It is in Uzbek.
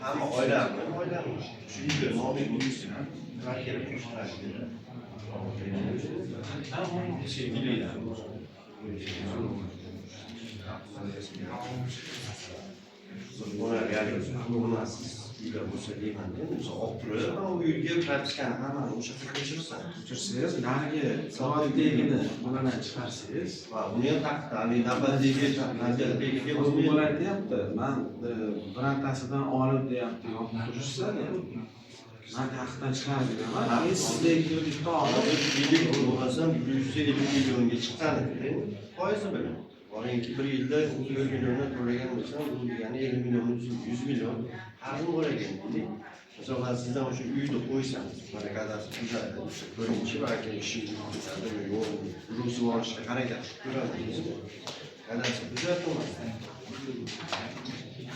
Hamma oilamni shu uyga nomiga bo'lsin ham kvartira qo'shiladi. Sevgililar. Buna bo'lmasiz. Uylar bo'lsa deyman. O'zi olib turadi. U uyga propiskani hammani o'sha yerga ko'chirsa, ko'chirsangiz, narigi soatdagini bilan chiqarsangiz, va uni ham taqdirli navbatdagi navbatdagiga bo'lmaydi. bular aytyapti, men birontasidan olib deyapti, yopib turishsa, men taxtdan chiqarib beraman. Men sizlarga kreditni olib, yillik bo'lmasam 150 millionga chiqqan edi. Foizi bilan. Boringki 1 yilda 4 milliondan to'lagan bo'lsam, bu degani 50 million, 100 million harim bor ekan. Masalan, sizdan o'sha uyni qo'ysangiz, mana kadastr tuzadi. Birinchi balki ishingiz bitadimi, yo'qmi, rusib olishga harakat qilib ko'radingiz. Kadastr tuzatmas.